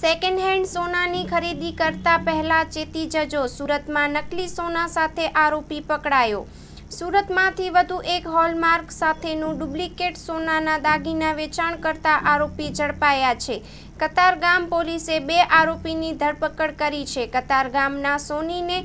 Second hand સોનાની ખરીદી કરતા પહેલા ચેતી જજો. સુરતમાં નકલી સોના સાથે આરોપી પકડાયો. સુરતમાંથી વધુ એક હોલમાર્ક સાથેનું ડુપ્લિકેટ સોનાના દાગીના વેચાણ કરતા આરોપી ઝડપાયા છે. કતારગામ પોલીસે 2 આરોપીની ધરપકડ કરી છે. કતારગામના સોનીને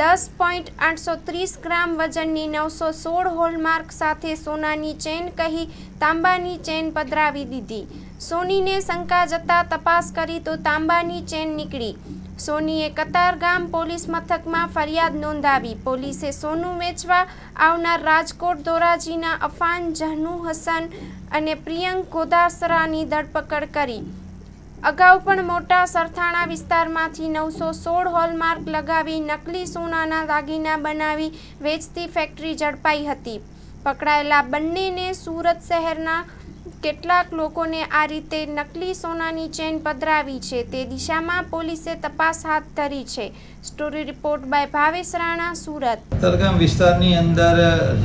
10.830 ગ્રામ વજનની 916 હોલમાર્ક સાથે સોનાની ચેન કહી તાંબાની ચેન પધરાવી દીધી. સોનીને શંકા જતા તપાસ કરી તો તાંબાની ચેન નીકળી. સોનીએ કતારગામ પોલીસ મથકમાં ફરિયાદ નોંધાવી. પોલીસે સોનું વેચવા આવનાર રાજકોટ ધોરાજીના અફાન જહનુ હસન અને પ્રિયંક ગોદાસરાની ધરપકડ કરી. અગાઉ પણ મોટા સરથાણા વિસ્તારમાંથી 916 હોલમાર્ક લગાવી નકલી સોનાના દાગીના બનાવી વેચતી ફેક્ટરી ઝડપાઈ હતી. પકડાયેલા બંનેને સુરત શહેરના કેટલાક લોકોને આ રીતે નકલી સોનાની ચેન પધરાવી છે તે દિશામાં પોલીસે તપાસ હાથ ધરી છે. Story report by Bhavesh Rana, Surat. Katargam વિસ્તારની અંદર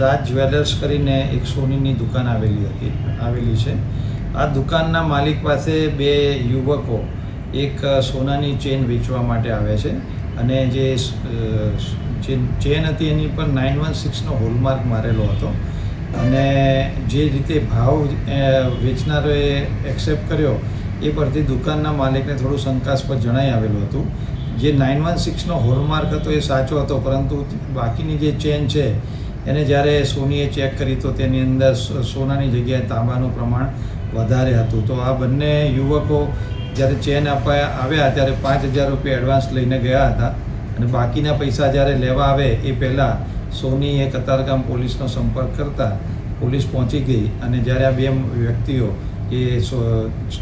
રાજ જ્વેલર્સ કરીને એક સોનીની દુકાન આવેલી છે. આ દુકાનના માલિક પાસે 2 યુવકો એક સોનાની ચેન વેચવા માટે આવે છે અને જે ચેન હતી એની પર 916નો હોલમાર્ક મારેલો હતો અને જે રીતે ભાવ વેચનારોએ એક્સેપ્ટ કર્યો એ પરથી દુકાનના માલિકને થોડું શંકાસ્પદ જણાઈ આવેલું હતું. જે 916નો હોલમાર્ક હતો એ સાચો હતો, પરંતુ બાકીની જે ચેન છે એને જ્યારે સોનીએ ચેક કરી તો તેની અંદર સોનાની જગ્યાએ તાંબાનું પ્રમાણ વધારે હતું. તો આ બંને યુવકો જ્યારે ચેન આવ્યા ત્યારે 5000 રૂપિયા એડવાન્સ લઈને ગયા હતા અને બાકીના પૈસા જ્યારે લેવા આવે એ પહેલાં સોનીએ કતારગામ પોલીસનો સંપર્ક કરતા પોલીસ પહોંચી ગઈ અને જ્યારે આ 2 વ્યક્તિઓ એ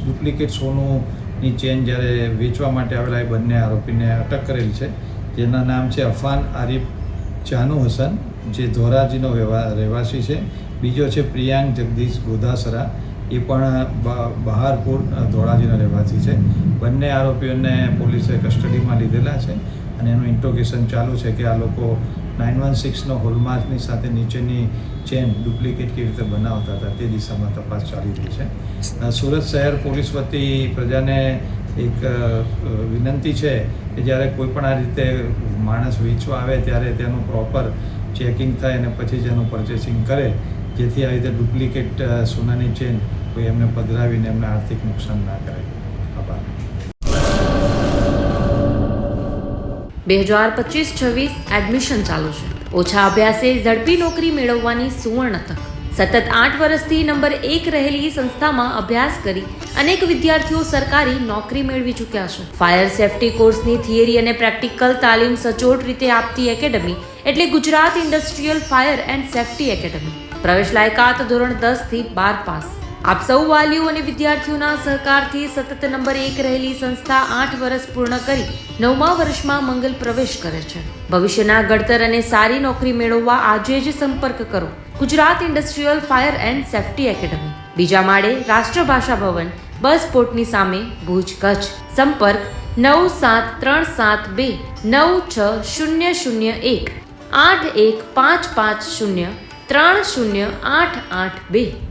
ડુપ્લિકેટ સોનુની ચેન જ્યારે વેચવા માટે આવેલા એ બંને આરોપીને અટક કરેલ છે. જેના નામ છે અફાન આરિફ જહનુ હસન, જે ધોરાજીનો રહેવાસી છે. બીજો છે પ્રિયાંક જગદીશ ગોદાસરા, એ પણ બહારપુર ધોળાજીનો રહેવાસી છે. બંને આરોપીઓને પોલીસે કસ્ટડીમાં લીધેલા છે અને એનું ઇન્ટ્રોગેશન ચાલુ છે કે આ લોકો 916નો હોલમાર્કની સાથે નીચેની ચેન ડુપ્લિકેટ કેવી રીતે બનાવતા હતા તે દિશામાં તપાસ ચાલી રહી છે. સુરત શહેર પોલીસ વતી પ્રજાને એક વિનંતી છે કે જ્યારે કોઈ પણ આ રીતે માણસ વેચવા આવે ત્યારે તેનું પ્રોપર ચેકિંગ થાય અને પછી જ એનું પરચેસિંગ કરે, જેથી આ રીતે ડુપ્લિકેટ સોનાની ચેન કોઈ એમને પધરાવીને એમને આર્થિક નુકસાન ના કરે. આભાર. 2025-26 એડમિશન ચાલુ છે. ઓછા અભ્યાસે ઝડપી નોકરી મેળવવાની સુવર્ણ તક. સતત 8 વર્ષથી નંબર 1 રહેલી સંસ્થામાં અભ્યાસ કરી અનેક વિદ્યાર્થીઓ સરકારી નોકરી મેળવી ચૂક્યા છે. ફાયર સેફટી કોર્સની થિયરી અને પ્રેક્ટિકલ તાલીમ સચોટ રીતે આપતી એકેડમી એટલે Gujarat industrial fire and safety academy. પ્રવેશ લાયકાત ધોરણ 10 થી 12 પાસ. આપ સૌ વાલીઓ અને વિદ્યાર્થીઓના સહકારથી સતત નંબર 1 રહેલી સંસ્થા 8 વર્ષ પૂર્ણ કરી 9મા વર્ષમાં મંગલ પ્રવેશ કરે છે. ભવિષ્યના ઘડતર અને સારી નોકરી મેળવવા આજે જ સંપર્ક કરો Gujarat industrial fire and safety academy, બીજા માળે રાષ્ટ્રભાષા ભવન, બસ પોર્ટની સામે, ભુજ, કચ્છ. સંપર્ક 9737296001 8155030882.